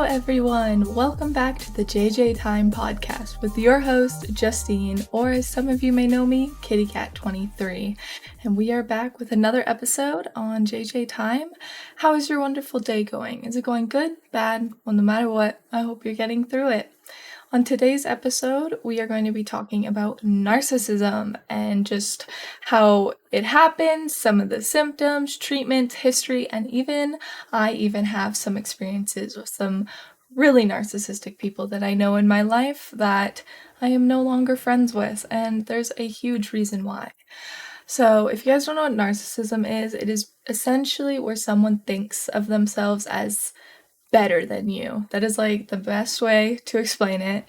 Hello everyone, welcome back to the Time Podcast with your host Justine, or as some of you may know me, KittyCat23. And we are back with another episode on Time. How is your wonderful day going? Is it going good, bad? Well, no matter what, I hope you're getting through it. On today's episode, we are going to be talking about narcissism and just how it happens, some of the symptoms, treatment, history, and I even have some experiences with some really narcissistic people that I know in my life that I am no longer friends with, and there's a huge reason why. So if you guys don't know what narcissism is, it is essentially where someone thinks of themselves as better than you. That is like the best way to explain it.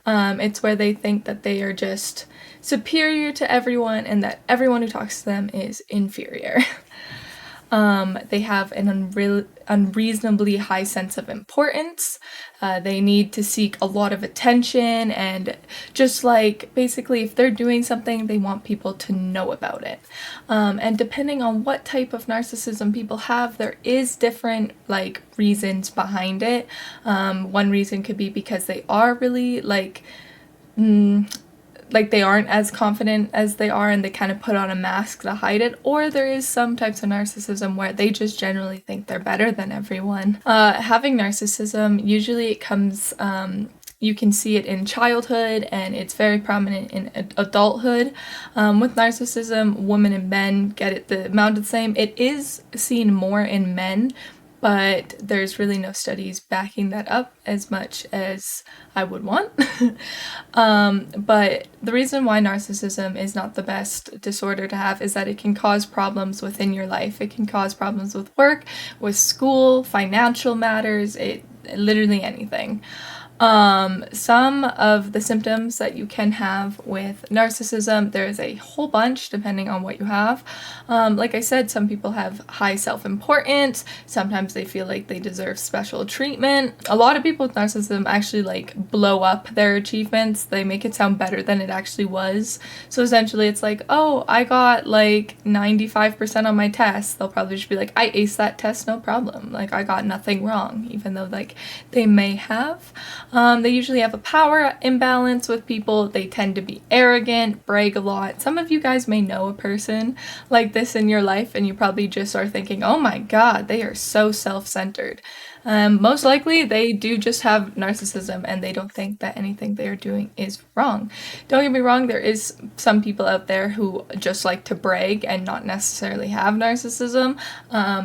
It's where they think that they are just superior to everyone and that everyone who talks to them is inferior. They have an unreasonably high sense of importance. They need to seek a lot of attention, and just like basically if they're doing something, they want people to know about it. And depending on what type of narcissism people have, there is different reasons behind it. One reason could be because they are really they aren't as confident as they are and they kind of put on a mask to hide it, or there is some types of narcissism where they just generally think they're better than everyone. Having narcissism, usually it comes, you can see it in childhood and it's very prominent in adulthood. With narcissism, women and men get it the amount of the same. It is seen more in men, but there's really no studies backing that up as much as I would want. But the reason why narcissism is not the best disorder to have is that it can cause problems within your life. It can cause problems with work, with school, financial matters, literally anything. Some of the symptoms that you can have with narcissism, there's a whole bunch depending on what you have. Like I said, some people have high self-importance. Sometimes they feel like they deserve special treatment. A lot of people with narcissism actually blow up their achievements. They make it sound better than it actually was. So essentially it's like, oh, I got 95% on my test. They'll probably just be like, I aced that test, no problem. I got nothing wrong, even though they may have. They usually have a power imbalance with people. They tend to be arrogant, brag a lot. Some of you guys may know a person like this in your life, and you probably just are thinking, oh my god, they are so self-centered. Most likely, they do just have narcissism, and they don't think that anything they are doing is wrong. Don't get me wrong, there is some people out there who just like to brag and not necessarily have narcissism.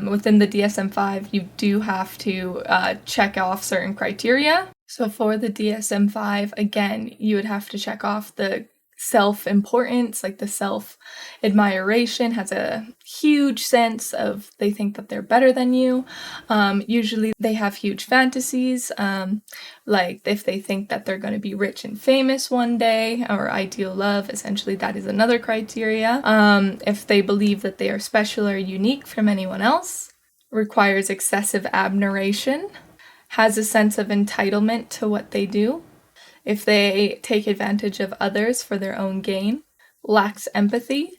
Within the DSM-5, you do have to check off certain criteria. So for the DSM-5, again, you would have to check off the self-importance, the self-admiration, has a huge sense of they think that they're better than you. Usually they have huge fantasies, if they think that they're going to be rich and famous one day, or ideal love, essentially that is another criteria. If they believe that they are special or unique from anyone else, requires excessive admiration, has a sense of entitlement to what they do, if they take advantage of others for their own gain, lacks empathy,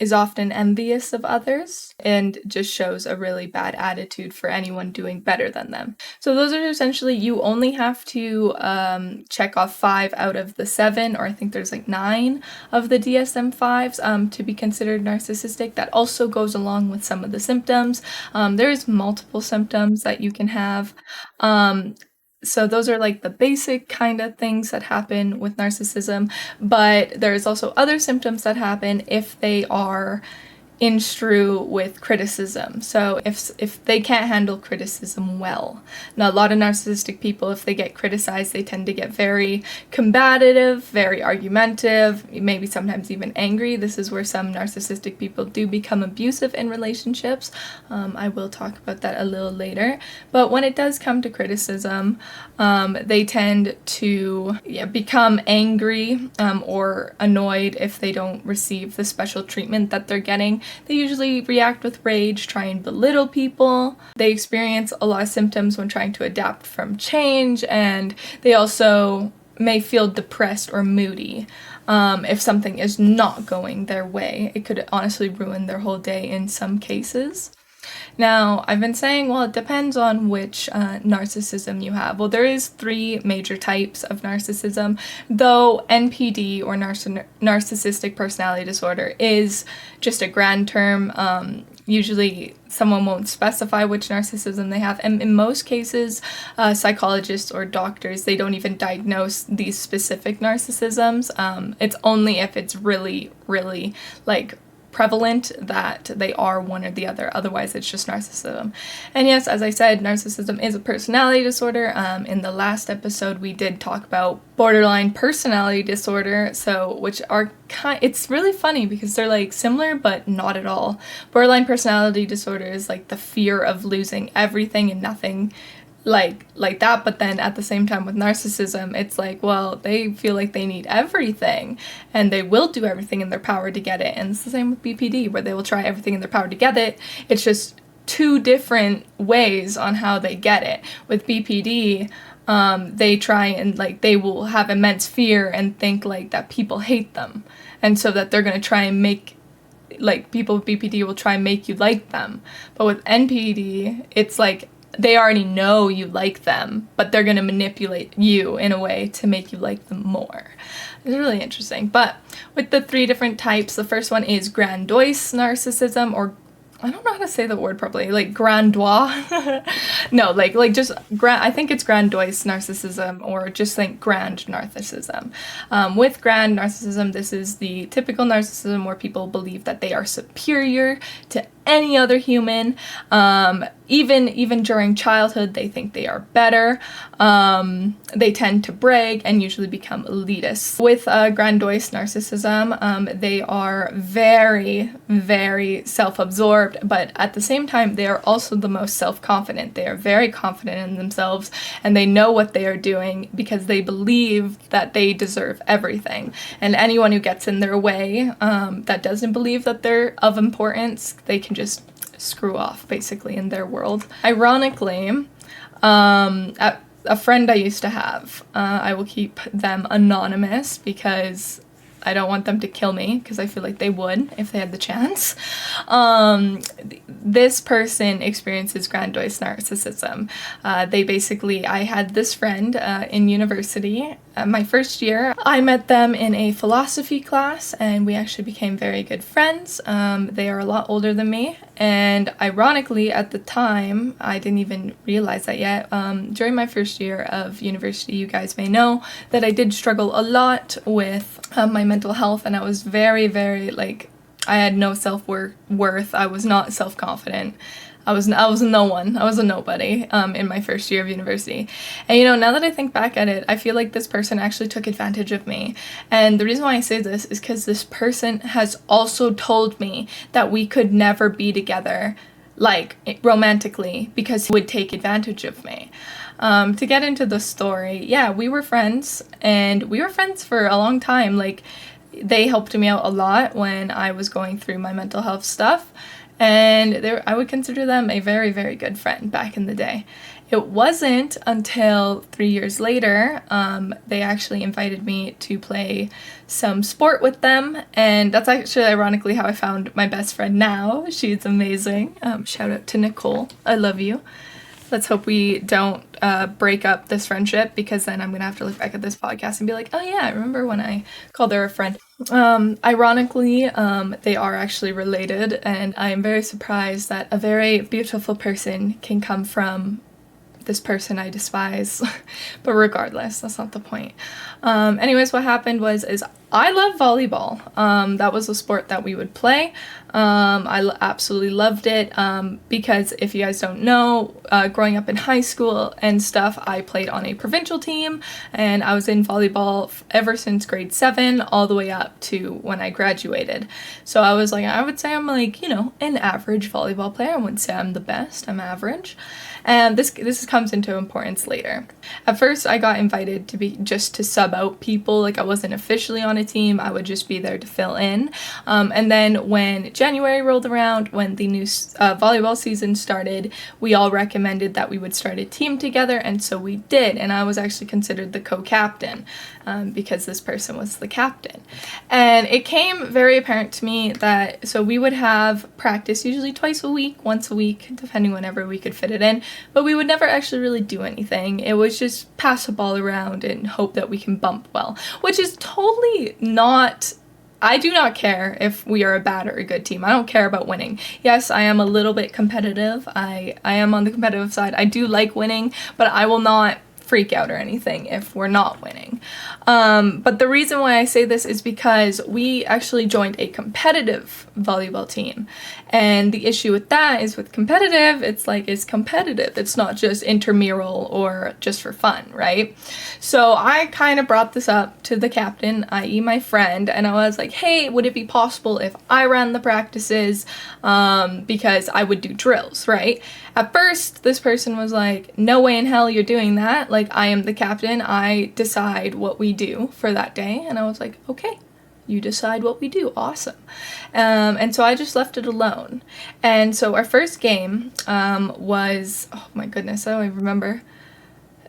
is often envious of others, and just shows a really bad attitude for anyone doing better than them. So those are essentially, you only have to check off 5 out of the 7, or I think there's 9 of the DSM-5s to be considered narcissistic. That also goes along with some of the symptoms. There's multiple symptoms that you can have. So those are the basic kind of things that happen with narcissism, but there's also other symptoms that happen if they are in strew with criticism. So if they can't handle criticism well. Now, a lot of narcissistic people, if they get criticized, they tend to get very combative, very argumentative, maybe sometimes even angry. This is where some narcissistic people do become abusive in relationships. I will talk about that a little later. But when it does come to criticism, they tend to become angry or annoyed if they don't receive the special treatment that they're getting. They usually react with rage, try and belittle people. They experience a lot of symptoms when trying to adapt from change, and they also may feel depressed or moody. If something is not going their way, it could honestly ruin their whole day in some cases. Now, I've been saying, well, it depends on which narcissism you have. Well, there is 3 major types of narcissism, though NPD, or narcissistic personality disorder, is just a grand term. Usually someone won't specify which narcissism they have, and in most cases, psychologists or doctors, they don't even diagnose these specific narcissisms. It's only if it's really, really, like, prevalent that they are one or the other. Otherwise, it's just narcissism. And yes, as I said, narcissism is a personality disorder. In the last episode, we did talk about borderline personality disorder, which are it's really funny because they're like similar but not at all. Borderline personality disorder is like the fear of losing everything and nothing like that, but then at the same time with narcissism, it's like, well, they feel like they need everything and they will do everything in their power to get it. And it's the same with BPD, where they will try everything in their power to get it. It's just 2 different ways on how they get it. With BPD, they try and like they will have immense fear and think like that people hate them, and so that they're going to try and make, like, people with BPD will try and make you like them. But with NPD, it's like they already know you like them, but they're going to manipulate you in a way to make you like them more. It's really interesting. But with the 3 different types, the first one is grandiose narcissism, or I don't know how to say the word properly, like grandois. No, like just I think it's grandiose narcissism, or just like grand narcissism. With grand narcissism, this is the typical narcissism where people believe that they are superior to any other human. Even during childhood, they think they are better. They tend to brag and usually become elitists. With grandiose narcissism, they are very, very self-absorbed, but at the same time, they are also the most self-confident. They are very confident in themselves, and they know what they are doing because they believe that they deserve everything. And anyone who gets in their way, that doesn't believe that they're of importance, they can just screw off, basically, in their world. Ironically, a friend I used to have, I will keep them anonymous because I don't want them to kill me, because I feel like they would if they had the chance. This person experiences grandiose narcissism. I had this friend in university. My first year, I met them in a philosophy class, and we actually became very good friends. They are a lot older than me, and ironically, at the time, I didn't even realize that yet. During my first year of university, you guys may know that I did struggle a lot with my mental health, and I was very, very, like, I had no self-worth. I was not self-confident. I was no one. I was a nobody in my first year of university. And, now that I think back at it, I feel like this person actually took advantage of me. And the reason why I say this is because this person has also told me that we could never be together, like, romantically, because he would take advantage of me. To get into the story, yeah, we were friends, and we were friends for a long time. Like, they helped me out a lot when I was going through my mental health stuff, and I would consider them a very, very good friend back in the day. It wasn't until 3 years later, they actually invited me to play some sport with them, and that's actually ironically how I found my best friend now. She's amazing. Shout out to Nicole. I love you. Let's hope we don't break up this friendship, because then I'm going to have to look back at this podcast and be like, oh yeah, I remember when I called her a friend. Ironically, they are actually related, and I am very surprised that a very beautiful person can come from this person I despise. But regardless, that's not the point. Anyways, what happened is I love volleyball. That was a sport that we would play. I absolutely loved it, because if you guys don't know, growing up in high school and stuff, I played on a provincial team, and I was in volleyball ever since grade 7 all the way up to when I graduated. So I would say I'm like, an average volleyball player. I wouldn't say I'm the best, I'm average. And this is comes into importance later. At first, I got invited to be just to sub out people. Like, I wasn't officially on a team. I would just be there to fill in. And then when January rolled around, when the new volleyball season started, we all recommended that we would start a team together, and so we did. And I was actually considered the co-captain because this person was the captain. And it came very apparent to me that, so we would have practice usually twice a week, once a week, depending whenever we could fit it in, but we would never actually really do anything. It was just pass the ball around and hope that we can bump well, which is totally not, I do not care if we are a bad or a good team. I don't care about winning. Yes, I am a little bit competitive. I am on the competitive side. I do like winning, but I will not freak out or anything if we're not winning. But the reason why I say this is because we actually joined a competitive volleyball team. And the issue with that is, with competitive, it's like, it's competitive. It's not just intramural or just for fun, right? So I kind of brought this up to the captain, i.e. my friend, and I was like, hey, would it be possible if I ran the practices? Because I would do drills, right? At first, this person was like, no way in hell you're doing that. Like, I am the captain. I decide what we do for that day. And I was like, okay, you decide what we do. Awesome. And so I just left it alone. And so our first game was, oh my goodness, I don't even remember.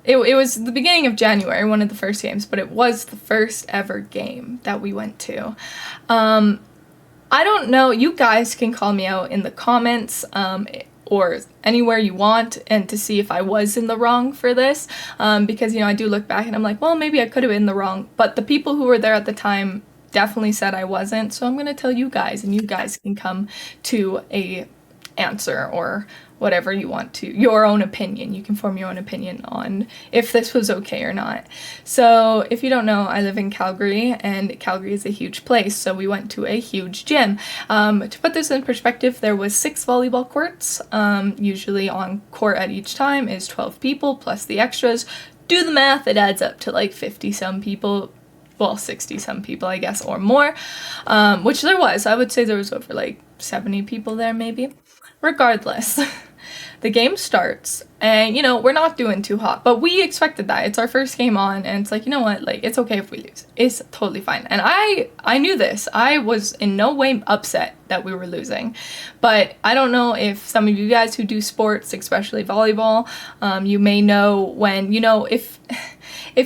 It was the beginning of January, one of the first games, but it was the first ever game that we went to. I don't know. You guys can call me out in the comments or anywhere you want, and to see if I was in the wrong for this, because, you know, I do look back and I'm like, well, maybe I could have been in the wrong, but the people who were there at the time definitely said I wasn't, so I'm going to tell you guys, and you guys can come to a answer or whatever you want to, your own opinion. You can form your own opinion on if this was okay or not. So if you don't know, I live in Calgary, and Calgary is a huge place, so we went to a huge gym. To put this in perspective, there was 6 volleyball courts. Usually on court at each time is 12 people plus the extras. Do the math, it adds up to like 50 some people. Well, 60 some people, I guess, or more, which there was. I would say there was over like 70 people there, maybe. Regardless, the game starts, and, you know, we're not doing too hot, but we expected that. It's our first game on, and it's like, you know what, like, it's okay if we lose. It's totally fine. And I knew this. I was in no way upset that we were losing, but I don't know if some of you guys who do sports, especially volleyball, you may know when, you know, if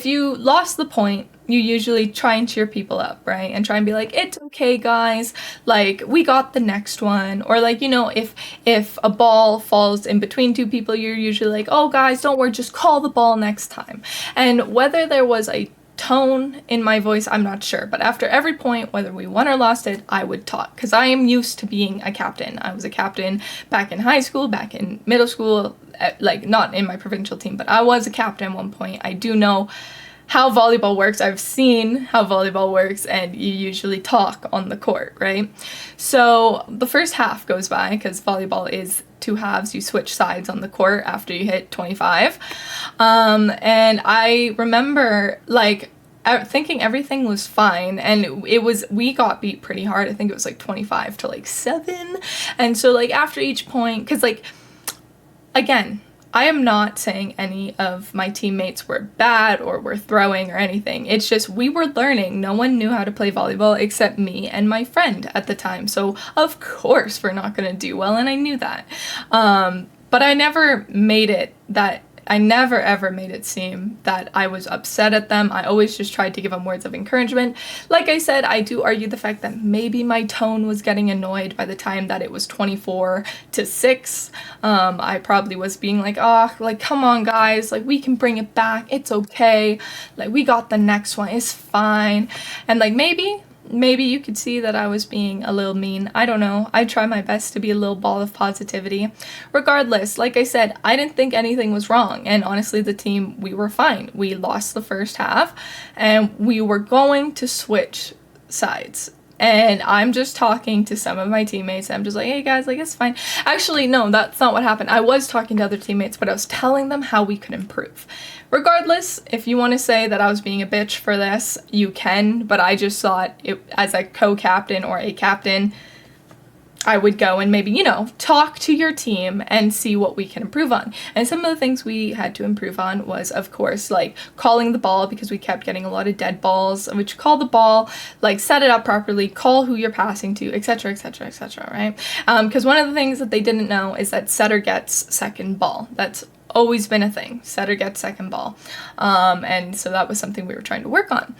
you lost the point, you usually try and cheer people up, right? And try and be like, it's okay, guys, like, we got the next one. Or, like, you know, if a ball falls in between 2 people, you're usually like, oh, guys, don't worry, just call the ball next time. And whether there was a tone in my voice, I'm not sure, but after every point, whether we won or lost it, I would talk, because I am used to being a captain. I was a captain back in high school, back in middle school, like, not in my provincial team, but I was a captain at one point. I do know how volleyball works. I've seen how volleyball works, and you usually talk on the court, right? So the first half goes by, because volleyball is 2 halves. You switch sides on the court after you hit 25. And I remember, like, thinking everything was fine, and we got beat pretty hard. I think it was like 25 to like 7. And so, like, after each point, because, like, again, I am not saying any of my teammates were bad or were throwing or anything. It's just we were learning. No one knew how to play volleyball except me and my friend at the time. So of course we're not going to do well, and I knew that. But I never ever made it seem that I was upset at them. I always just tried to give them words of encouragement. Like I said, I do argue the fact that maybe my tone was getting annoyed by the time that it was 24-6. I probably was being like, oh, like, come on, guys, like, we can bring it back. It's okay. Like, we got the next one. It's fine. And, like, maybe you could see that I was being a little mean. I don't know. I try my best to be a little ball of positivity. Regardless, like I said, I didn't think anything was wrong. And honestly, the team, we were fine. We lost the first half, and we were going to switch sides. And I'm just talking to some of my teammates. I'm just like, hey, guys, like, it's fine. Actually, no, that's not what happened. I was talking to other teammates, but I was telling them how we could improve. Regardless, if you want to say that I was being a bitch for this, you can. But I just thought, as a co-captain or a captain, I would go and maybe, talk to your team and see what we can improve on. And some of the things we had to improve on was, of course, like calling the ball, because we kept getting a lot of dead balls, which call the ball, like set it up properly, call who you're passing to, etc., etc., etc., right? Because one of the things that they didn't know is that setter gets second ball. That's always been a thing. Setter gets second ball. And so that was something we were trying to work on.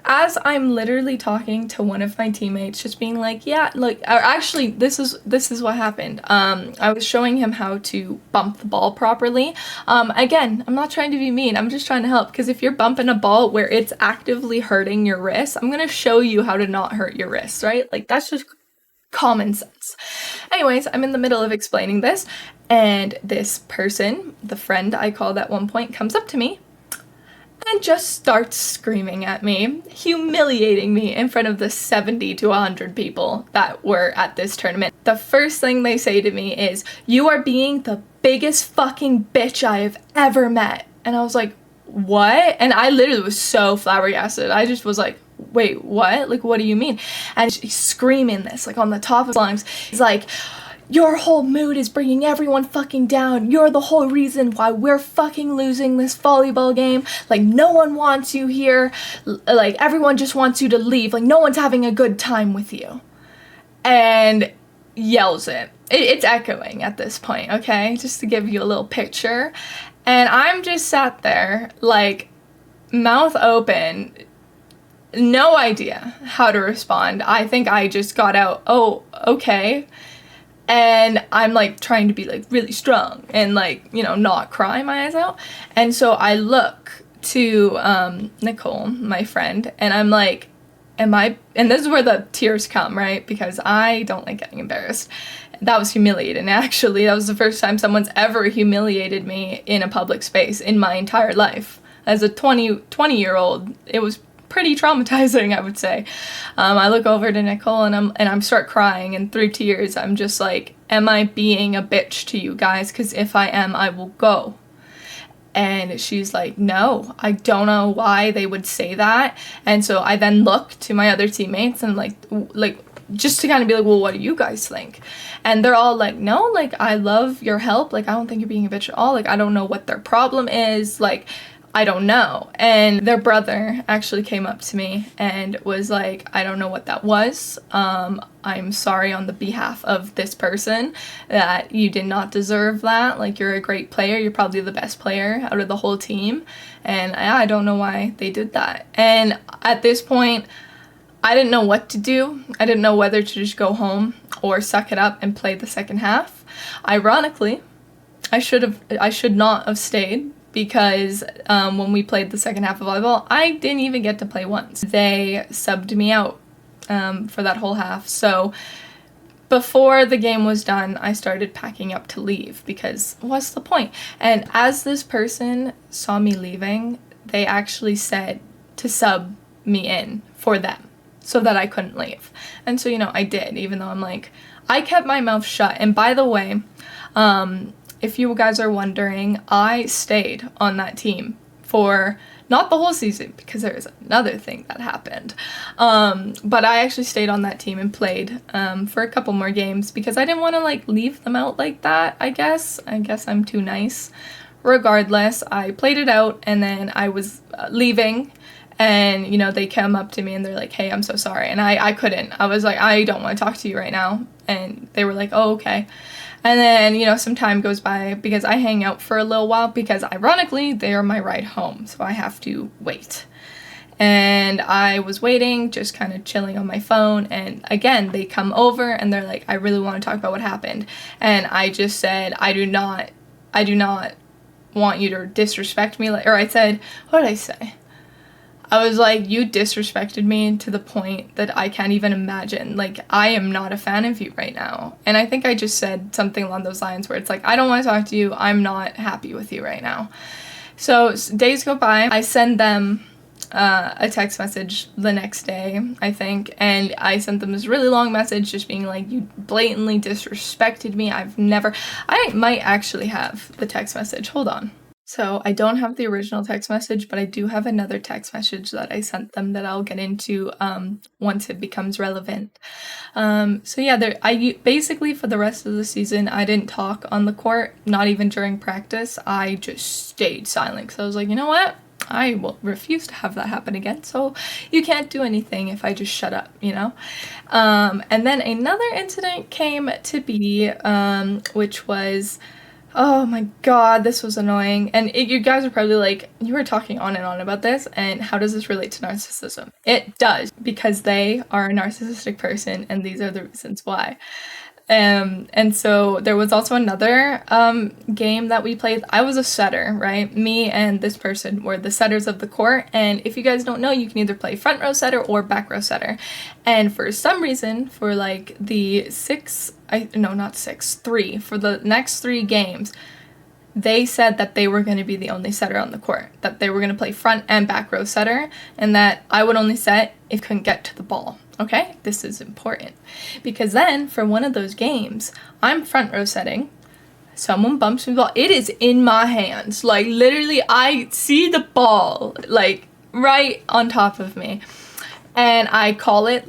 As I'm literally talking to one of my teammates, just being like, yeah, look, or actually, this is what happened. I was showing him how to bump the ball properly. Again, I'm not trying to be mean. I'm just trying to help, because if you're bumping a ball where it's actively hurting your wrist, I'm going to show you how to not hurt your wrist, right? Like, that's just common sense. Anyways, I'm in the middle of explaining this, and this person, the friend I called at one point, comes up to me and just starts screaming at me, humiliating me in front of the 70 to 100 people that were at this tournament. The first thing they say to me is, "You are being the biggest fucking bitch I have ever met." And I was like, what? And I literally was so flabbergasted. I just was like, wait, what? Like, what do you mean? And she's screaming this, like, on the top of his lungs. He's like, "Your whole mood is bringing everyone fucking down. You're the whole reason why we're fucking losing this volleyball game. Like, no one wants you here. Like, everyone just wants you to leave. Like, no one's having a good time with you." And yells it. It's echoing at this point, okay? Just to give you a little picture. And I'm just sat there, like, mouth open, no idea how to respond. I think I just got out, "Oh, okay." And I'm, like, trying to be, like, really strong and, like, not cry my eyes out. And so I look to Nicole, my friend, and I'm like, and this is where the tears come, right? Because I don't like getting embarrassed. That was humiliating, actually. That was the first time someone's ever humiliated me in a public space in my entire life. As a 20-year-old, it was pretty traumatizing, I would say. I look over to Nicole and I'm start crying, and through tears, I'm just like, "Am I being a bitch to you guys? Because if I am, I will go." And she's like, "No, I don't know why they would say that." And so I then look to my other teammates and like just to kind of be like, "Well, what do you guys think?" And they're all like, "No, like, I love your help. Like, I don't think you're being a bitch at all. Like, I don't know what their problem is. Like, I don't know." And their brother actually came up to me and was like, "I don't know what that was. I'm sorry on the behalf of this person that you did not deserve that. Like, you're a great player. You're probably the best player out of the whole team. And I don't know why they did that." And at this point, I didn't know what to do. I didn't know whether to just go home or suck it up and play the second half. Ironically, I should not have stayed, because when we played the second half of volleyball, I didn't even get to play once. They subbed me out for that whole half. So before the game was done, I started packing up to leave, because what's the point? And as this person saw me leaving, they actually said to sub me in for them so that I couldn't leave. And so, I did, even though I'm like, I kept my mouth shut. And by the way, if you guys are wondering, I stayed on that team for not the whole season, because there is another thing that happened. But I actually stayed on that team and played for a couple more games, because I didn't want to like leave them out like that, I guess. I guess I'm too nice. Regardless, I played it out, and then I was leaving, and they came up to me and they're like, "Hey, I'm so sorry." And I couldn't. I was like, "I don't want to talk to you right now." And they were like, "Oh, okay." And then, some time goes by, because I hang out for a little while, because ironically, they are my ride home, so I have to wait. And I was waiting, just kind of chilling on my phone, and again, they come over and they're like, "I really want to talk about what happened." And I just said, I do not want you to disrespect me. Or I said, what did I say? I was like, "You disrespected me to the point that I can't even imagine. Like, I am not a fan of you right now." And I think I just said something along those lines where it's like, "I don't want to talk to you. I'm not happy with you right now." So days go by. I send them a text message the next day, I think. And I sent them this really long message just being like, "You blatantly disrespected me. I might actually have the text message. Hold on." So I don't have the original text message, but I do have another text message that I sent them that I'll get into once it becomes relevant. So yeah, basically for the rest of the season, I didn't talk on the court, not even during practice. I just stayed silent because I was like, you know what? I will refuse to have that happen again. So you can't do anything if I just shut up, you know? And then another incident came to be, which was, oh my god, this was annoying. And you guys are probably like, you were talking on and on about this, and how does this relate to narcissism? It does, because they are a narcissistic person, and these are the reasons why. And so there was also another game that we played. I was a setter, right? Me and this person were the setters of the court. And if you guys don't know, you can either play front row setter or back row setter. And for some reason, for like the 3, for the next 3 games, they said that they were going to be the only setter on the court, that they were going to play front and back row setter, and that I would only set if I couldn't get to the ball. Okay, this is important, because then for one of those games, I'm front row setting, someone bumps me the ball, it is in my hands, like literally I see the ball like right on top of me, and I call it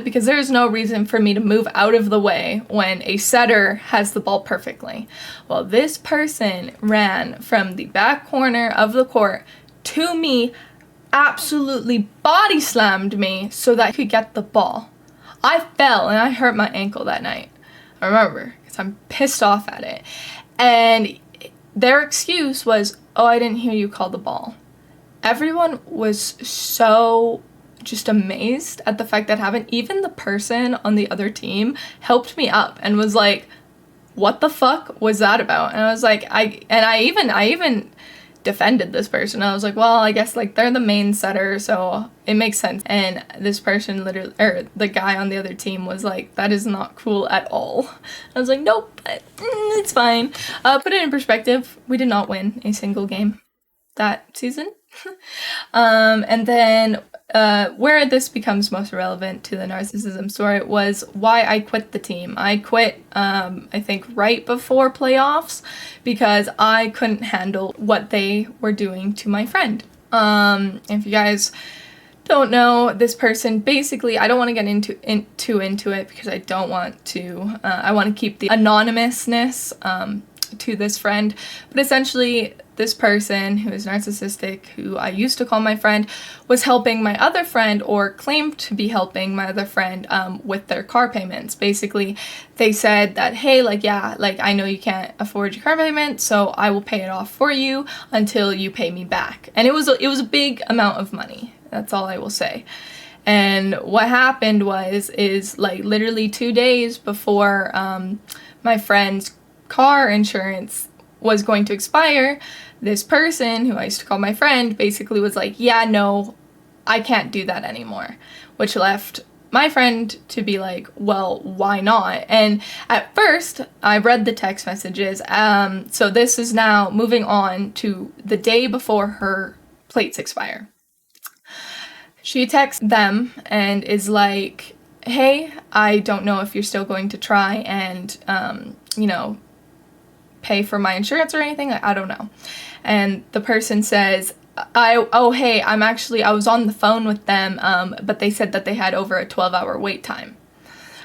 because there's no reason for me to move out of the way when a setter has the ball perfectly. Well, this person ran from the back corner of the court to me, absolutely body slammed me so that I could get the ball. I fell and I hurt my ankle that night. I remember, because I'm pissed off at it. And their excuse was, oh, I didn't hear you call the ball. Everyone was so just amazed at the fact that happened. Even the person on the other team helped me up and was like, what the fuck was that about? And I was like, I even defended this person. I was like, well, I guess like they're the main setter, so it makes sense. And this person literally, or the guy on the other team was like, that is not cool at all. I was like, nope, it's fine. Put it in perspective, we did not win a single game that season. And then where this becomes most relevant to the narcissism story was why I quit the team. I quit, I think, right before playoffs because I couldn't handle what they were doing to my friend. If you guys don't know, this person, basically, I don't want to get into it because I don't want to, I want to keep the anonymousness to this friend, but essentially this person who is narcissistic, who I used to call my friend, was helping my other friend, or claimed to be helping my other friend with their car payments. Basically, they said that, hey, like, yeah, like, I know you can't afford your car payment, so I will pay it off for you until you pay me back. And it was a big amount of money. That's all I will say. And what happened is like literally 2 days before my friend's car insurance was going to expire, this person who I used to call my friend basically was like, yeah, no, I can't do that anymore, which left my friend to be like, well, why not? And at first I read the text messages. So this is now moving on to the day before her plates expire. She texts them and is like, hey, I don't know if you're still going to try and, pay for my insurance or anything. I don't know. And the person says, I was on the phone with them, but they said that they had over a 12-hour wait time,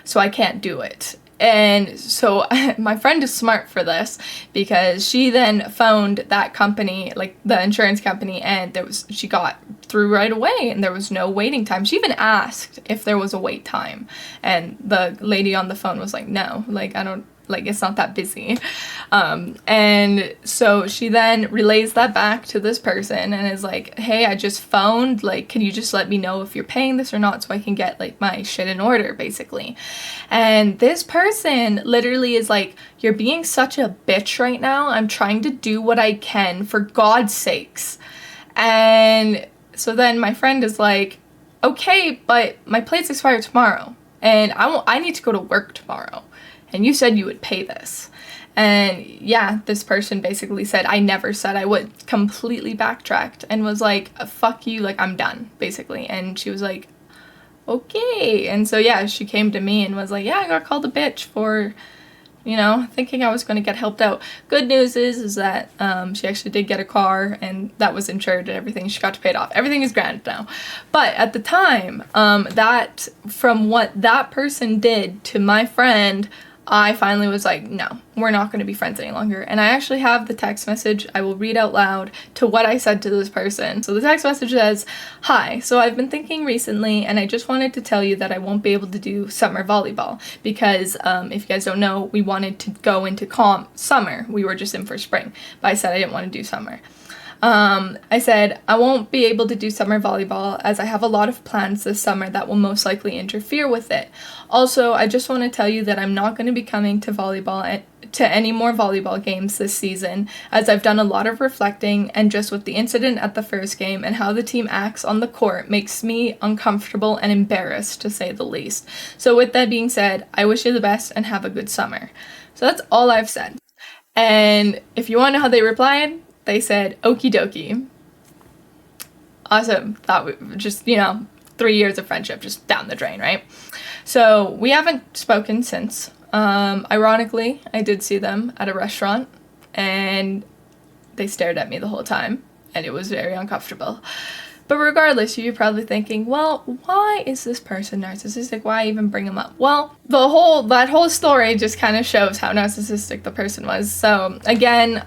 so I can't do it. And so my friend is smart for this, because she then phoned that company, like the insurance company, and she got through right away and there was no waiting time. She even asked if there was a wait time, and the lady on the phone was like, no, it's not that busy. And so she then relays that back to this person and is like, hey, I just phoned, like, can you just let me know if you're paying this or not so I can get like my shit in order, basically. And this person literally is like, you're being such a bitch right now. I'm trying to do what I can, for God's sakes. And so then my friend is like, okay, but my plates expire tomorrow and I need to go to work tomorrow. And you said you would pay this. And yeah, this person basically said, I never said I would. Completely backtracked and was like, fuck you, like, I'm done, basically. And she was like, okay. And so yeah, she came to me and was like, yeah, I got called a bitch for thinking I was going to get helped out. Good news is that she actually did get a car, and that was insured and everything. She got to pay it off. Everything is grand now. But at the time, that from what that person did to my friend, I finally was like, no, we're not going to be friends any longer. And I actually have the text message. I will read out loud to what I said to this person. So the text message says, "Hi, so I've been thinking recently, and I just wanted to tell you that I won't be able to do summer volleyball because if you guys don't know, we wanted to go into summer. We were just in for spring, but I said I didn't want to do summer. I said, I won't be able to do summer volleyball as I have a lot of plans this summer that will most likely interfere with it. Also, I just want to tell you that I'm not going to be coming to any more volleyball games this season, as I've done a lot of reflecting, and just with the incident at the first game and how the team acts on the court makes me uncomfortable and embarrassed, to say the least. So with that being said, I wish you the best and have a good summer." So that's all I've said. And if you want to know how they replied, they said, "Okie dokie." Awesome. Thought we just, 3 years of friendship just down the drain, right? So we haven't spoken since. Ironically, I did see them at a restaurant, and they stared at me the whole time, and it was very uncomfortable. But regardless, you're probably thinking, well, why is this person narcissistic? Why even bring him up? Well, that whole story just kind of shows how narcissistic the person was. So again,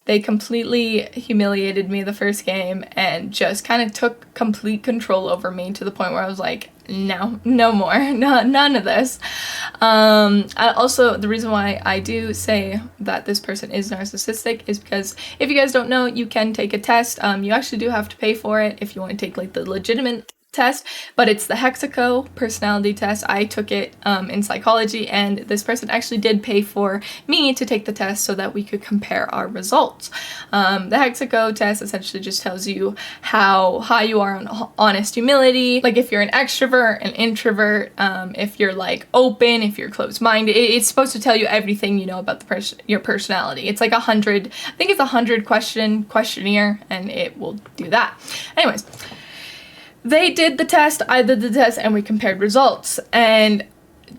they completely humiliated me the first game and just kind of took complete control over me to the point where I was like, no more, none of this. Also, the reason why I do say that this person is narcissistic is because if you guys don't know, you can take a test. You actually do have to pay for it if you want to take like the legitimate test, but it's the Hexaco personality test. I took it in psychology, and this person actually did pay for me to take the test so that we could compare our results. The Hexaco test essentially just tells you how high you are on honest humility, like if you're an extrovert, an introvert, if you're like open, if you're closed-minded. It's supposed to tell you everything you know about your personality. It's like 100, I think it's 100 questionnaire, and it will do that. Anyways, they did the test, I did the test, and we compared results. And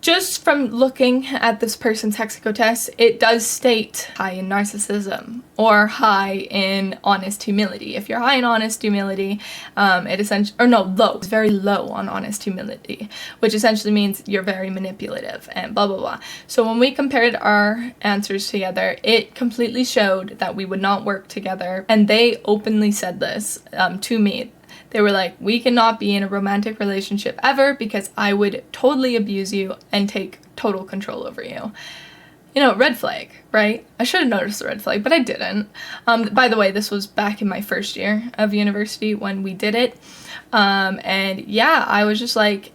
just from looking at this person's Hexaco test, it does state high in narcissism or high in honest humility. If you're high in honest humility, it essentially, or no, low. It's very low on honest humility, which essentially means you're very manipulative and blah, blah, blah. So when we compared our answers together, it completely showed that we would not work together. And they openly said this to me. They were like, "We cannot be in a romantic relationship ever because I would totally abuse you and take total control over you." Red flag, right? I should have noticed the red flag, but I didn't. By the way, this was back in my first year of university when we did it. And yeah, I was just like,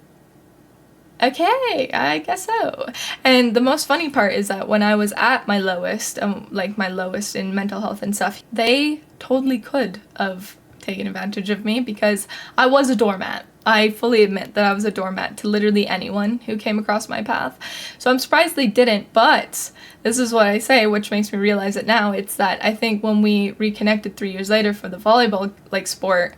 okay, I guess so. And the most funny part is that when I was at my lowest, my lowest in mental health and stuff, they totally could have taken advantage of me because I was a doormat. I fully admit that I was a doormat to literally anyone who came across my path. So I'm surprised they didn't, but this is what I say, which makes me realize it now. It's that I think when we reconnected 3 years later for the volleyball sport,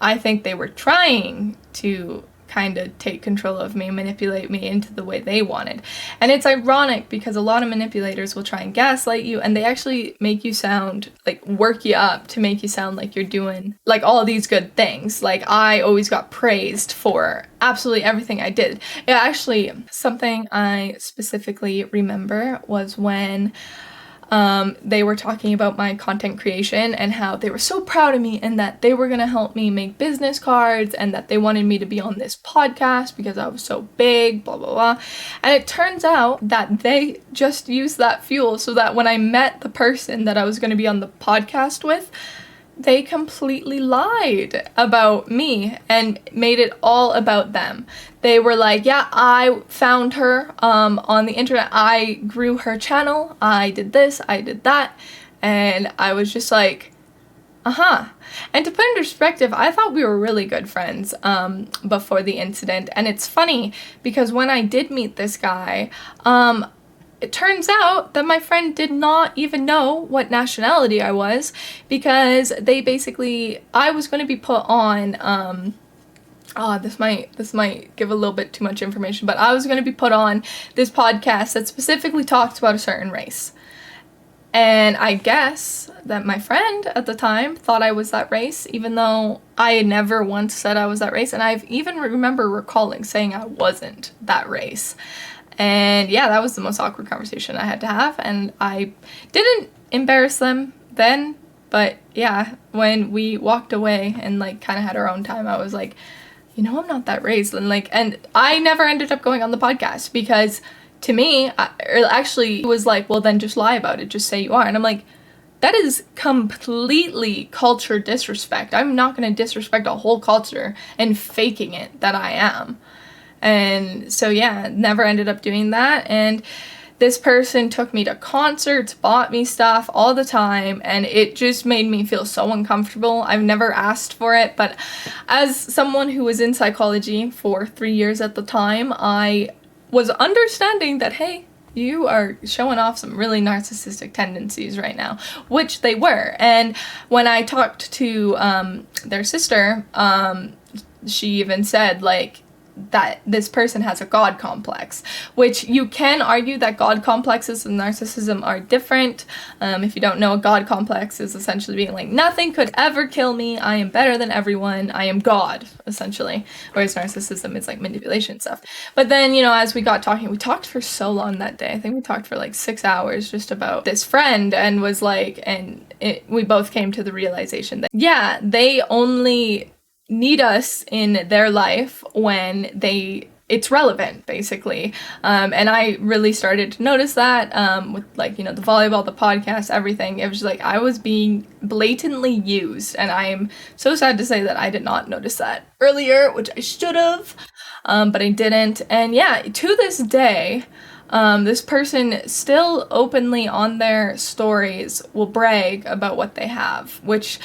I think they were trying to kind of take control of me, manipulate me into the way they wanted. And it's ironic because a lot of manipulators will try and gaslight you, and they actually make you sound work you up to make you sound like you're doing all of these good things. I always got praised for absolutely everything I did. Yeah, actually, something I specifically remember was when they were talking about my content creation and how they were so proud of me and that they were going to help me make business cards and that they wanted me to be on this podcast because I was so big, blah, blah, blah. And it turns out that they just used that fuel so that when I met the person that I was going to be on the podcast with, they completely lied about me and made it all about them. They were like, yeah, I found her on the internet. I grew her channel. I did this. I did that. And I was just like, uh-huh. And to put in perspective, I thought we were really good friends before the incident. And it's funny because when I did meet this guy, it turns out that my friend did not even know what nationality I was because I was going to be put on this might give a little bit too much information, but I was going to be put on this podcast that specifically talks about a certain race. And I guess that my friend at the time thought I was that race, even though I never once said I was that race. And I've even remember recalling saying I wasn't that race. And yeah, that was the most awkward conversation I had to have. And I didn't embarrass them then. But yeah, when we walked away and like kind of had our own time, I was like, I'm not that race. And I never ended up going on the podcast because to me, it was like, well, then just lie about it. Just say you are. And I'm like, that is completely culture disrespect. I'm not going to disrespect a whole culture and faking it that I am. And so, yeah, never ended up doing that. And this person took me to concerts, bought me stuff all the time, and it just made me feel so uncomfortable. I've never asked for it, but as someone who was in psychology for 3 years at the time, I was understanding that, hey, you are showing off some really narcissistic tendencies right now, which they were. And when I talked to their sister, she even said, like, that this person has a God complex, which you can argue that God complexes and narcissism are different. If you don't know, a God complex is essentially being like, nothing could ever kill me, I am better than everyone, I am God, essentially. Whereas narcissism is like manipulation stuff. But then, as we got talking, we talked for so long that day. I think we talked for like 6 hours just about this friend, and was like, we both came to the realization that, yeah, they only need us in their life when it's relevant, basically. And I really started to notice that with like, the volleyball, the podcast, everything. It was just like I was being blatantly used, and I am so sad to say that I did not notice that earlier, which I should have, but I didn't. And yeah, to this day, this person still openly on their stories will brag about what they have, which,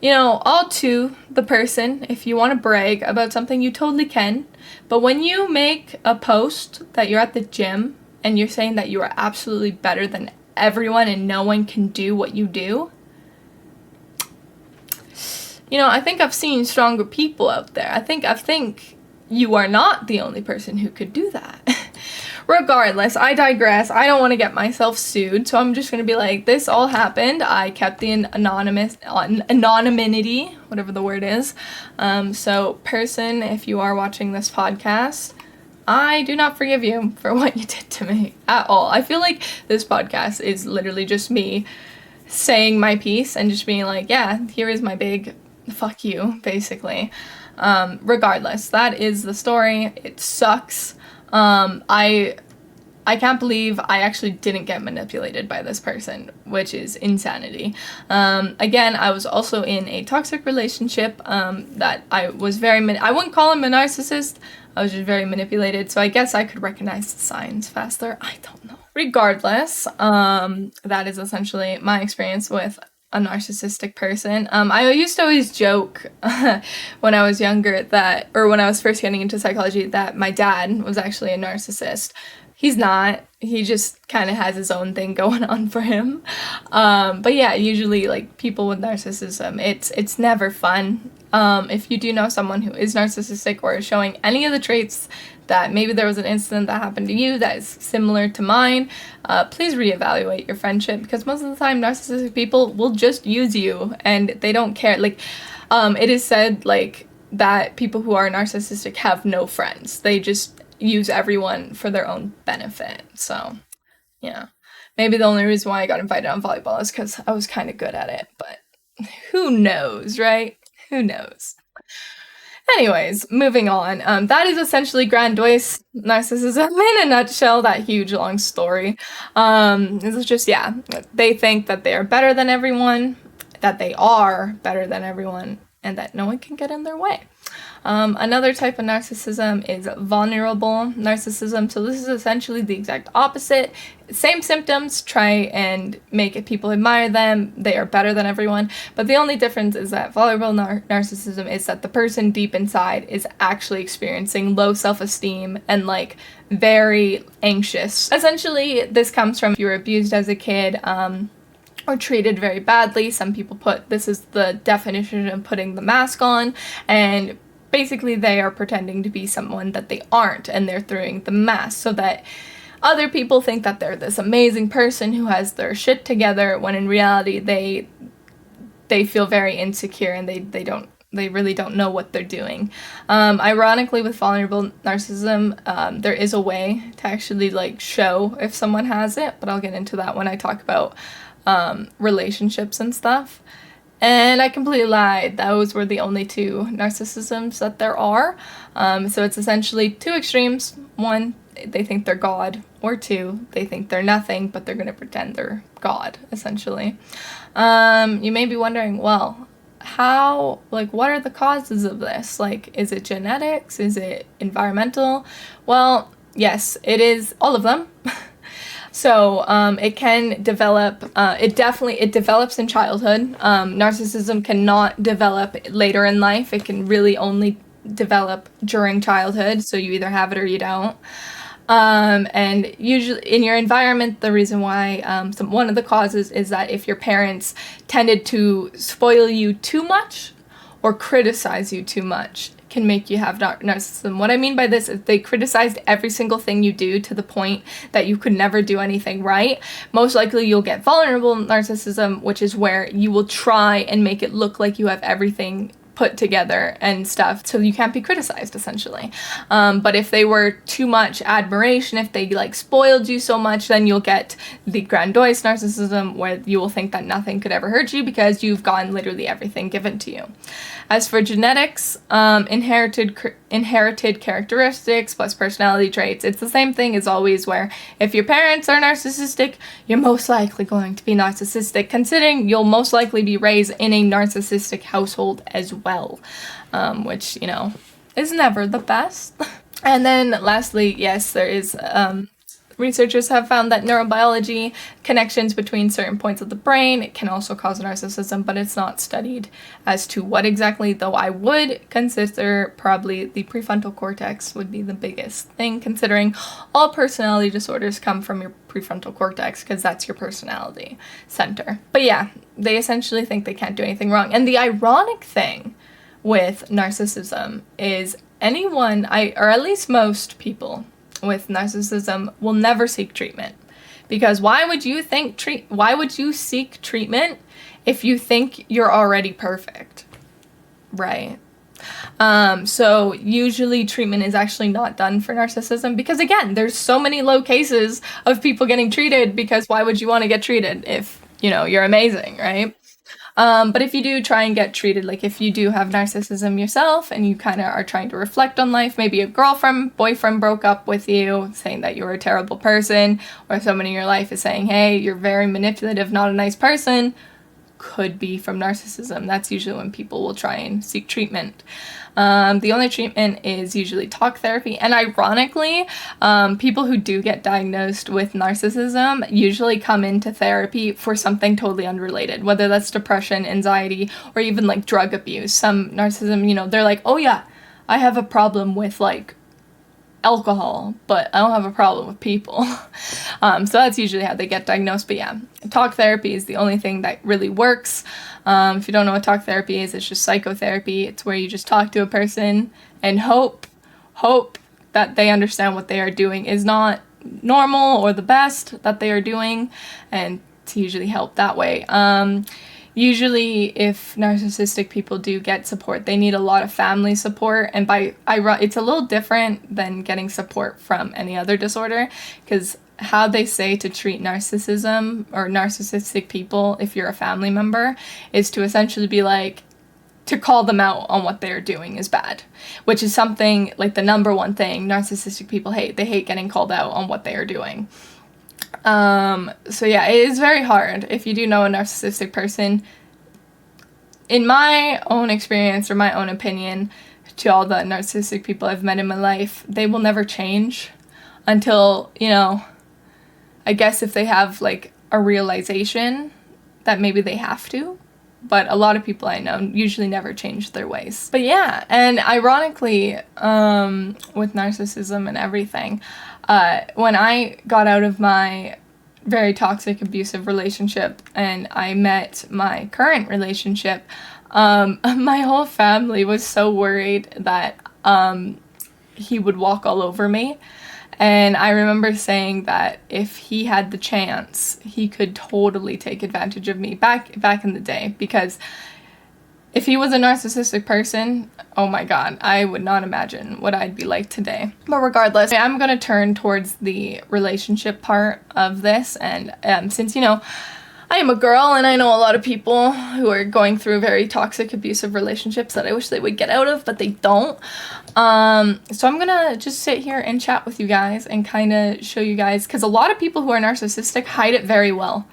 all to the person. If you want to brag about something, you totally can. But when you make a post that you're at the gym and you're saying that you are absolutely better than everyone and no one can do what you do, I think I've seen stronger people out there. I think you are not the only person who could do that. Regardless, I digress. I don't want to get myself sued, so I'm just going to be like, this all happened. I kept the anonymity, whatever the word is. So person, if you are watching this podcast, I do not forgive you for what you did to me at all. I feel like this podcast is literally just me saying my piece and just being like, yeah, here is my big fuck you, basically. Regardless, that is the story. It sucks. I can't believe I actually didn't get manipulated by this person, which is insanity. Again, I was also in a toxic relationship, that I was I wouldn't call him a narcissist. I was just very manipulated, so I guess I could recognize the signs faster. I don't know. Regardless, that is essentially my experience with a narcissistic person. I used to always joke when I was younger when I was first getting into psychology, that my dad was actually a narcissist. He's not. He just kind of has his own thing going on for him. But yeah, usually like people with narcissism, it's never fun. If you do know someone who is narcissistic or is showing any of the traits that maybe there was an incident that happened to you that is similar to mine, please reevaluate your friendship, because most of the time narcissistic people will just use you and they don't care. Like, it is said like that people who are narcissistic have no friends. They just use everyone for their own benefit. So, yeah. Maybe the only reason why I got invited on volleyball is because I was kind of good at it, but who knows, right? Who knows? Anyways, moving on. That is essentially grandiose narcissism in a nutshell, that huge long story. This is just, yeah, they think that they are better than everyone, that they are better than everyone, and that no one can get in their way. Another type of narcissism is vulnerable narcissism. So this is essentially the exact opposite. Same symptoms, try and make it people admire them. They are better than everyone. But the only difference is that vulnerable narcissism is that the person deep inside is actually experiencing low self-esteem and like very anxious. Essentially, this comes from if you were abused as a kid, or treated very badly. Some people this is the definition of putting the mask on, and basically they are pretending to be someone that they aren't, and they're throwing the mask so that other people think that they're this amazing person who has their shit together, when in reality they feel very insecure, and they really don't know what they're doing. Ironically, with vulnerable narcissism, there is a way to actually like show if someone has it, but I'll get into that when I talk about relationships and stuff. And I completely lied. Those were the only two narcissisms that there are. So it's essentially two extremes. One, they think they're God, or two, they think they're nothing, but they're going to pretend they're God, essentially. You may be wondering, well, how, like, what are the causes of this? Like, is it genetics? Is it environmental? Well, yes, it is all of them. So it can develop, it develops in childhood. Narcissism cannot develop later in life. It can really only develop during childhood. So you either have it or you don't. And usually in your environment, the reason why, one of the causes is that if your parents tended to spoil you too much or criticize you too much, can make you have narcissism. What I mean by this is they criticized every single thing you do to the point that you could never do anything right. Most likely you'll get vulnerable narcissism, which is where you will try and make it look like you have everything put together and stuff, so you can't be criticized, essentially. But if they were too much admiration, if they like spoiled you so much, then you'll get the grandiose narcissism, where you will think that nothing could ever hurt you because you've gotten literally everything given to you. As for genetics, inherited characteristics plus personality traits, it's the same thing as always, where if your parents are narcissistic, you're most likely going to be narcissistic, considering you'll most likely be raised in a narcissistic household as well, which, you know, is never the best. And then lastly, yes, there is researchers have found that neurobiology connections between certain points of the brain can also cause narcissism, but it's not studied as to what exactly, though I would consider probably the prefrontal cortex would be the biggest thing, considering all personality disorders come from your prefrontal cortex, because that's your personality center. But yeah, they essentially think they can't do anything wrong. And the ironic thing with narcissism is anyone, or at least most people with narcissism, will never seek treatment. Because why would you seek treatment if you think you're already perfect? Right? So usually treatment is actually not done for narcissism, because again, there's so many low cases of people getting treated, because why would you want to get treated if, you know, you're amazing, right? But if you do try and get treated, like if you do have narcissism yourself and you kind of are trying to reflect on life, maybe a boyfriend broke up with you saying that you're a terrible person, or someone in your life is saying, hey, you're very manipulative, not a nice person, could be from narcissism. That's usually when people will try and seek treatment. The only treatment is usually talk therapy. And ironically, people who do get diagnosed with narcissism usually come into therapy for something totally unrelated, whether that's depression, anxiety, or even like drug abuse. Some narcissism, you know, they're like, oh yeah, I have a problem with like alcohol, but I don't have a problem with people. So that's usually how they get diagnosed. But yeah, talk therapy is the only thing that really works. If you don't know what talk therapy is, it's just psychotherapy. It's where you just talk to a person and hope that they understand what they are doing is not normal or the best that they are doing, and to usually help that way. Usually, if narcissistic people do get support, they need a lot of family support, and it's a little different than getting support from any other disorder, because how they say to treat narcissism or narcissistic people, if you're a family member, is to essentially be like, to call them out on what they're doing is bad, which is something like the number one thing narcissistic people hate. They hate getting called out on what they are doing. So yeah, it is very hard. If you do know a narcissistic person, in my own experience or my own opinion, to all the narcissistic people I've met in my life, they will never change until, you know, I guess if they have like a realization that maybe they have to. But a lot of people I know usually never change their ways. But yeah, and ironically, with narcissism and everything, when I got out of my very toxic, abusive relationship and I met my current relationship, My whole family was so worried that he would walk all over me. And I remember saying that if he had the chance, he could totally take advantage of me back in the day, because if he was a narcissistic person, oh my god, I would not imagine what I'd be like today. But regardless, I'm going to turn towards the relationship part of this. And since, I am a girl and I know a lot of people who are going through very toxic, abusive relationships that I wish they would get out of, but they don't. So I'm gonna just sit here and chat with you guys and kind of show you guys, because a lot of people who are narcissistic hide it very well.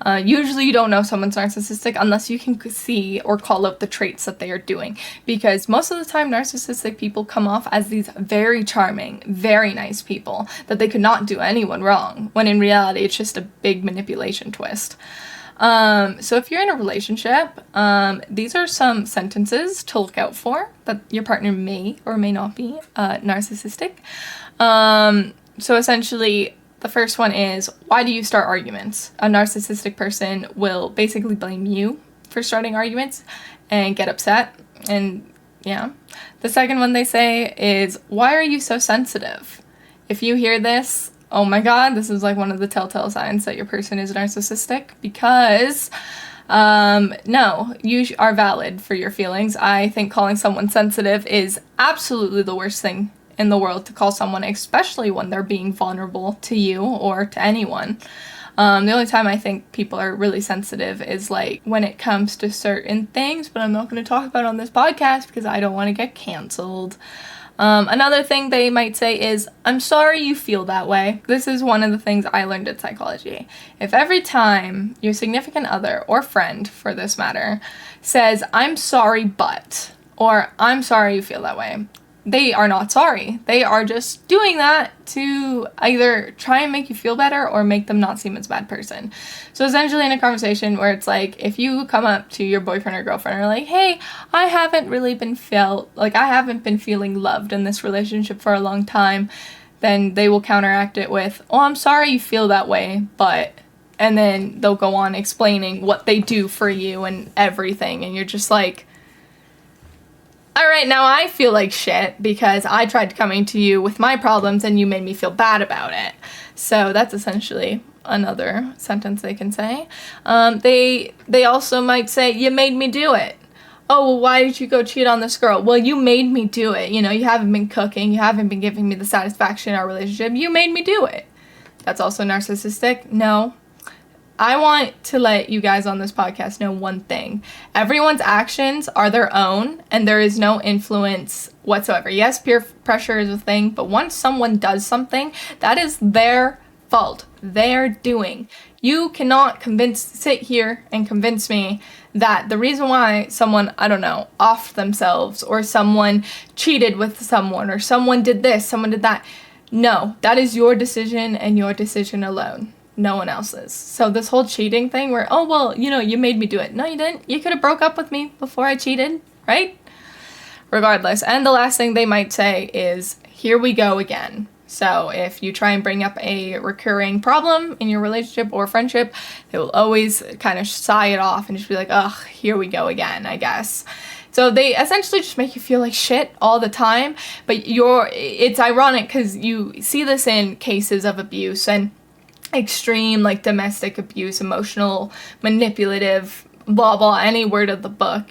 Usually you don't know someone's narcissistic unless you can see or call out the traits that they are doing, because most of the time narcissistic people come off as these very charming, very nice people that they could not do anyone wrong, when in reality it's just a big manipulation twist. So if you're in a relationship, these are some sentences to look out for that your partner may or may not be narcissistic. So essentially, the first one is, why do you start arguments? A narcissistic person will basically blame you for starting arguments and get upset. And yeah. The second one they say is, why are you so sensitive? If you hear this, oh my god, this is like one of the telltale signs that your person is narcissistic, because no, you are valid for your feelings. I think calling someone sensitive is absolutely the worst thing in the world to call someone, especially when they're being vulnerable to you or to anyone. The only time I think people are really sensitive is like when it comes to certain things, but I'm not going to talk about it on this podcast because I don't want to get canceled. Another thing they might say is, I'm sorry you feel that way. This is one of the things I learned in psychology. If every time your significant other, or friend for this matter, says, I'm sorry but, or I'm sorry you feel that way, they are not sorry. They are just doing that to either try and make you feel better or make them not seem as a bad person. So essentially in a conversation where it's like, if you come up to your boyfriend or girlfriend and are like, hey, I haven't been feeling loved in this relationship for a long time, then they will counteract it with, oh, I'm sorry you feel that way, but, and then they'll go on explaining what they do for you and everything, and you're just like, all right, now I feel like shit because I tried coming to you with my problems and you made me feel bad about it. So that's essentially another sentence they can say. They also might say, you made me do it. Oh, well, why did you go cheat on this girl? Well, you made me do it. You haven't been cooking. You haven't been giving me the satisfaction in our relationship. You made me do it. That's also narcissistic. No. I want to let you guys on this podcast know one thing. Everyone's actions are their own, and there is no influence whatsoever. Yes, peer pressure is a thing, but once someone does something, that is their fault. They're doing. You cannot sit here and convince me that the reason why someone, offed themselves, or someone cheated with someone, or someone did this, someone did that. No, that is your decision and your decision alone. No one else's. So this whole cheating thing where, oh, well, you made me do it. No, you didn't. You could have broke up with me before I cheated, right? Regardless. And the last thing they might say is, here we go again. So if you try and bring up a recurring problem in your relationship or friendship, they will always kind of sigh it off and just be like, ugh, here we go again, I guess. So they essentially just make you feel like shit all the time. But it's ironic because you see this in cases of abuse and extreme, like, domestic abuse, emotional, manipulative, blah, blah, any word of the book.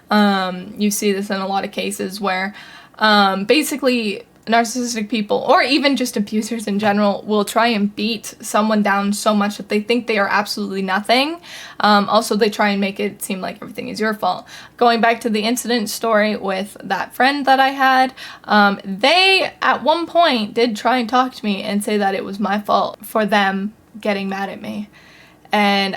You see this in a lot of cases where basically narcissistic people, or even just abusers in general, will try and beat someone down so much that they think they are absolutely nothing. Also, they try and make it seem like everything is your fault. Going back to the incident story with that friend that I had, they at one point did try and talk to me and say that it was my fault for them getting mad at me. And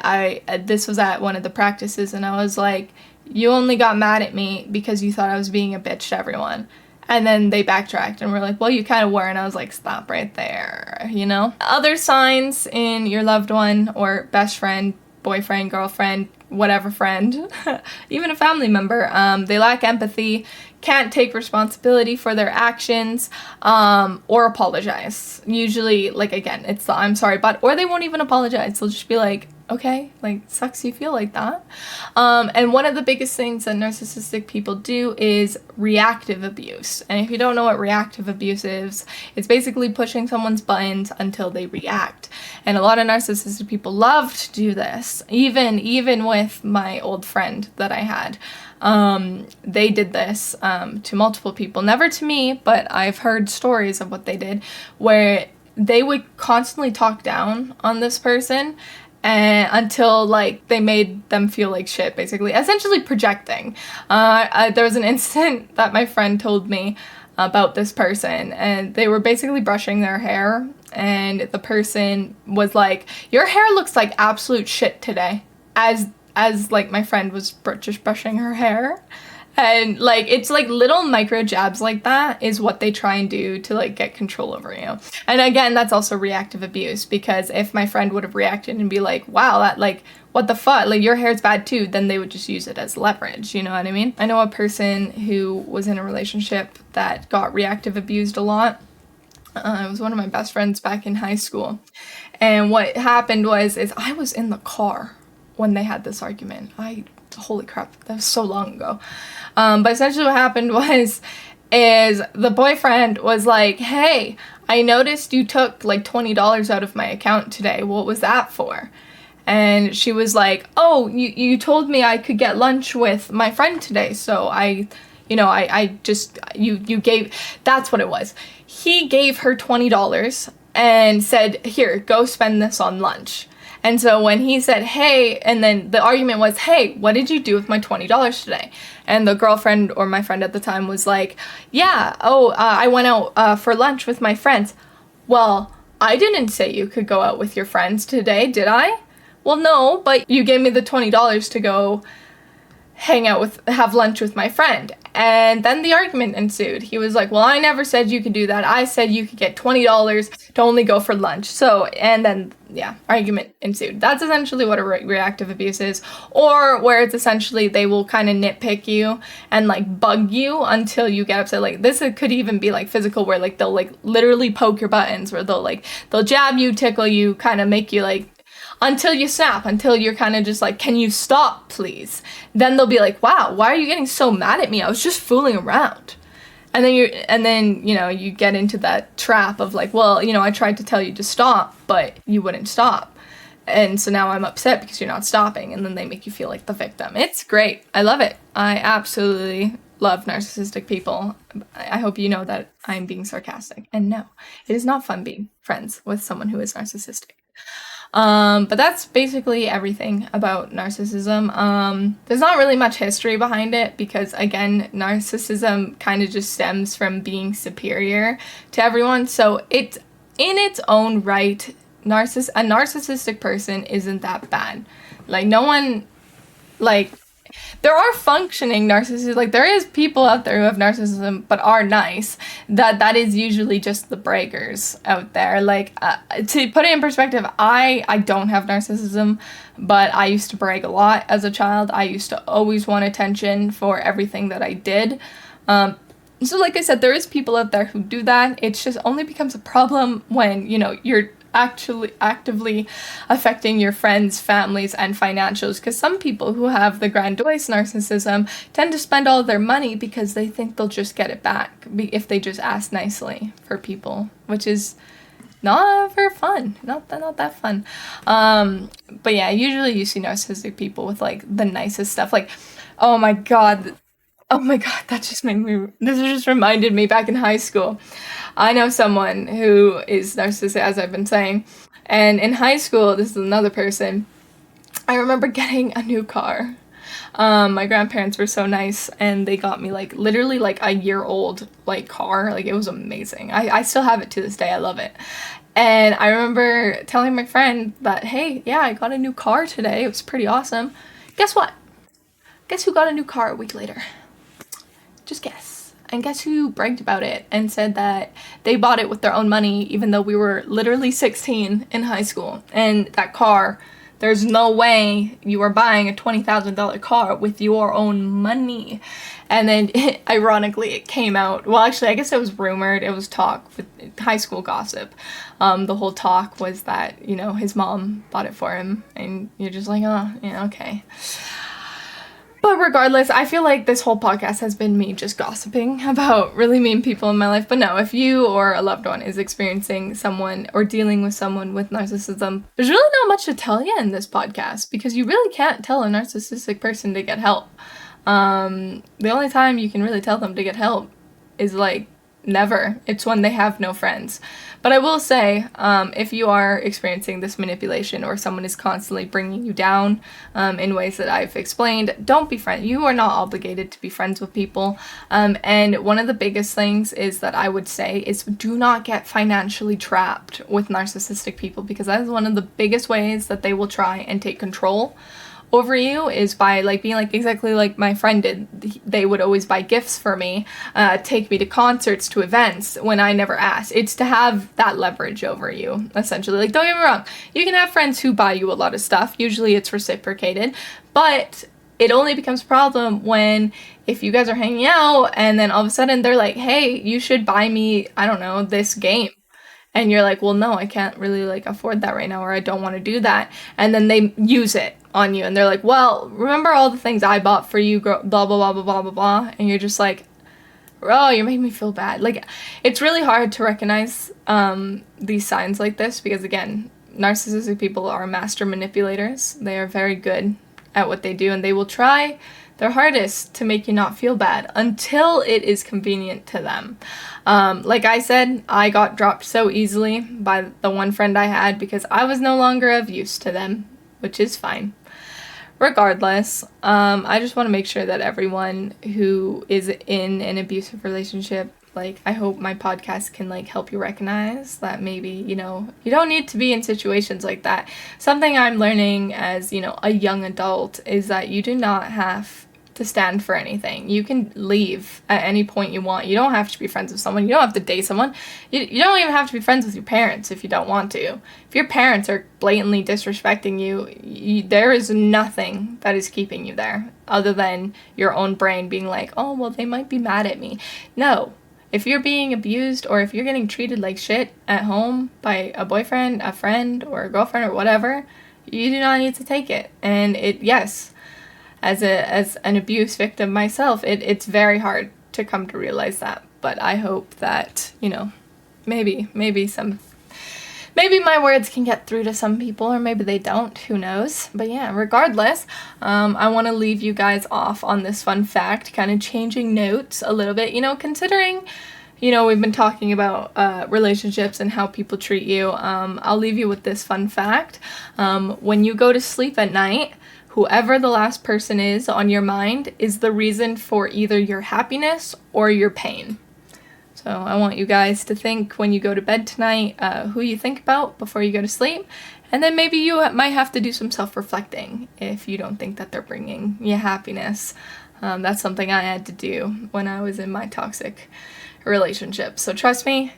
this was at one of the practices, and I was like, you only got mad at me because you thought I was being a bitch to everyone. And then they backtracked and were like, well, you kind of were. And I was like, stop right there, Other signs in your loved one or best friend, boyfriend, girlfriend, whatever friend, even a family member, they lack empathy, can't take responsibility for their actions, or apologize. Usually, like, again, it's the I'm sorry, but, or they won't even apologize. They'll just be like, Okay, like, sucks you feel like that. And one of the biggest things that narcissistic people do is reactive abuse. And if you don't know what reactive abuse is, it's basically pushing someone's buttons until they react. And a lot of narcissistic people love to do this. Even with my old friend that I had. They did this to multiple people. Never to me, but I've heard stories of what they did, where they would constantly talk down on this person until, like, they made them feel like shit, basically. Essentially projecting. There was an incident that my friend told me about this person, and they were basically brushing their hair, and the person was like, "Your hair looks like absolute shit today," as like, my friend was just brushing her hair. And, like, it's, like, little micro jabs like that is what they try and do to, like, get control over you. And again, that's also reactive abuse, because if my friend would have reacted and be like, wow, that, like, what the fuck, like, your hair's bad too, then they would just use it as leverage, you know what I mean? I know a person who was in a relationship that got reactive abused a lot. It was one of my best friends back in high school. And what happened is I was in the car when they had this argument. Holy crap, that was so long ago. But essentially what happened is the boyfriend was like, "Hey, I noticed you took like $20 out of my account today. What was that for?" And she was like, "Oh, you told me I could get lunch with my friend today, so I just, you gave," that's what it was. He gave her $20 and said, "Here, go spend this on lunch." And so when he said, "Hey," and then the argument was, "Hey, what did you do with my $20 today?" And the girlfriend, or my friend at the time, was like, "Yeah, I went out for lunch with my friends." "Well, I didn't say you could go out with your friends today, did I?" "Well, no, but you gave me the $20 to go have lunch with my friend." And then the argument ensued. He was like, "Well, I never said you could do that. I said you could get $20 to only go for lunch." So, and then, yeah, argument ensued. That's essentially what a reactive abuse is. Or where it's essentially they will kind of nitpick you and, like, bug you until you get upset. Like, this could even be, like, physical, where, like, they'll, like, literally poke your buttons, where they'll jab you, tickle you, kind of make you, like, until you snap, until you're kind of just like, "Can you stop, please?" Then they'll be like, "Wow, why are you getting so mad at me? I was just fooling around." And then you get into that trap of like, "Well, I tried to tell you to stop, but you wouldn't stop. And so now I'm upset because you're not stopping." And then they make you feel like the victim. It's great. I love it. I absolutely love narcissistic people. I hope you know that I'm being sarcastic. And no, it is not fun being friends with someone who is narcissistic. But that's basically everything about narcissism. There's not really much history behind it, because again, narcissism kind of just stems from being superior to everyone. So it's, in its own right, a narcissistic person isn't that bad. Like, no one, like, there are functioning narcissists, like, there is people out there who have narcissism but are nice. That is usually just the braggers out there. Like, to put it in perspective, I don't have narcissism, but I used to brag a lot as a child. I used to always want attention for everything that I did. So like I said, there is people out there who do that. It just only becomes a problem when, you're actually actively affecting your friends, families, and financials, because some people who have the grandiose narcissism tend to spend all their money because they think they'll just get it back if they just ask nicely for people, which is not very fun. Not that fun. But yeah, usually you see narcissistic people with, like, the nicest stuff. Like, oh my god, that just reminded me back in high school. I know someone who is narcissistic, as I've been saying, and in high school, this is another person, I remember getting a new car. My grandparents were so nice, and they got me, like, literally, like, a year-old, like, car. Like, it was amazing. I still have it to this day. I love it. And I remember telling my friend that, "Hey, yeah, I got a new car today. It was pretty awesome." Guess what? Guess who got a new car a week later? Just guess. And guess who bragged about it and said that they bought it with their own money, even though we were literally 16 in high school. And that car There's no way you are buying a $20,000 car with your own money. And then, ironically, it came out. Well, actually, I guess it was rumored. It was talk with high school gossip. The whole talk was that, his mom bought it for him. And you're just like, oh, yeah, okay. But regardless, I feel like this whole podcast has been me just gossiping about really mean people in my life. But no, if you or a loved one is experiencing someone or dealing with someone with narcissism, there's really not much to tell you in this podcast, because you really can't tell a narcissistic person to get help. The only time you can really tell them to get help is never. It's when they have no friends. But I will say, if you are experiencing this manipulation or someone is constantly bringing you down in ways that I've explained, don't be friends. You are not obligated to be friends with people. And one of the biggest things is that I would say is do not get financially trapped with narcissistic people, because that is one of the biggest ways that they will try and take control over you, is by being exactly like my friend did. They would always buy gifts for me, take me to concerts, to events when I never asked. It's to have that leverage over you, essentially. Don't get me wrong, you can have friends who buy you a lot of stuff. Usually it's reciprocated, but it only becomes a problem if you guys are hanging out and then all of a sudden they're like, hey, you should buy me, I don't know, this game. And you're like, well, no, I can't really afford that right now, or I don't want to do that. And then they use it on you and they're like, well, remember all the things I bought for you, blah, blah, blah, blah, blah, blah, blah. And you're just like, oh, you're making me feel bad. It's really hard to recognize these signs like this, because again, narcissistic people are master manipulators. They are very good at what they do, and they will try their hardest to make you not feel bad until it is convenient to them. Like I said, I got dropped so easily by the one friend I had because I was no longer of use to them, which is fine. Regardless, I just want to make sure that everyone who is in an abusive relationship, I hope my podcast can help you recognize that maybe, you don't need to be in situations like that. Something I'm learning as, a young adult is that you do not have to stand for anything. You can leave at any point you want. You don't have to be friends with someone. You don't have to date someone. You don't even have to be friends with your parents if you don't want to. If your parents are blatantly disrespecting you, there is nothing that is keeping you there other than your own brain being like, oh, well, they might be mad at me. No. If you're being abused or if you're getting treated like shit at home by a boyfriend, a friend, or a girlfriend or whatever, you do not need to take it. And yes, as an abuse victim myself, it's very hard to come to realize that. But I hope that, maybe my words can get through to some people, or maybe they don't, who knows. But yeah, regardless, I want to leave you guys off on this fun fact, kind of changing notes a little bit, considering, we've been talking about relationships and how people treat you. I'll leave you with this fun fact. When you go to sleep at night, whoever the last person is on your mind is the reason for either your happiness or your pain. So I want you guys to think when you go to bed tonight, who you think about before you go to sleep. And then maybe you might have to do some self-reflecting if you don't think that they're bringing you happiness. That's something I had to do when I was in my toxic relationship. So trust me,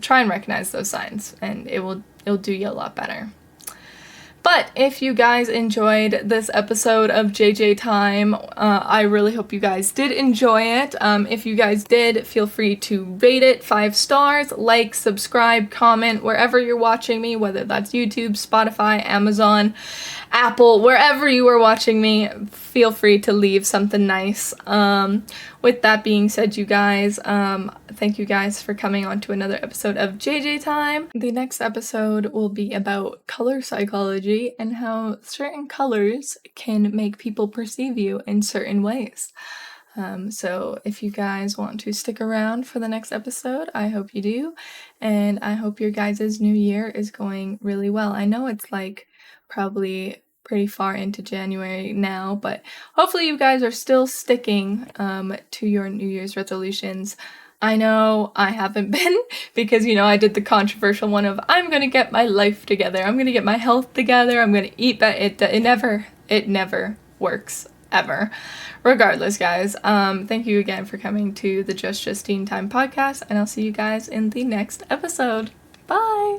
try and recognize those signs, and it'll do you a lot better. But if you guys enjoyed this episode of JJ Time, I really hope you guys did enjoy it. If you guys did, feel free to rate it 5 stars, like, subscribe, comment, wherever you're watching me, whether that's YouTube, Spotify, Amazon, Apple, wherever you are watching me, feel free to leave something nice. With that being said, you guys, thank you guys for coming on to another episode of JJ Time. The next episode will be about color psychology and how certain colors can make people perceive you in certain ways. So if you guys want to stick around for the next episode, I hope you do. And I hope your guys' new year is going really well. I know it's probably pretty far into January now, but hopefully you guys are still sticking to your New Year's resolutions. I know I haven't been because, I did the controversial one of I'm going to get my life together. I'm going to get my health together. I'm going to eat that. It never works ever. Regardless, guys, thank you again for coming to the Just Justine Time Podcast, and I'll see you guys in the next episode. Bye!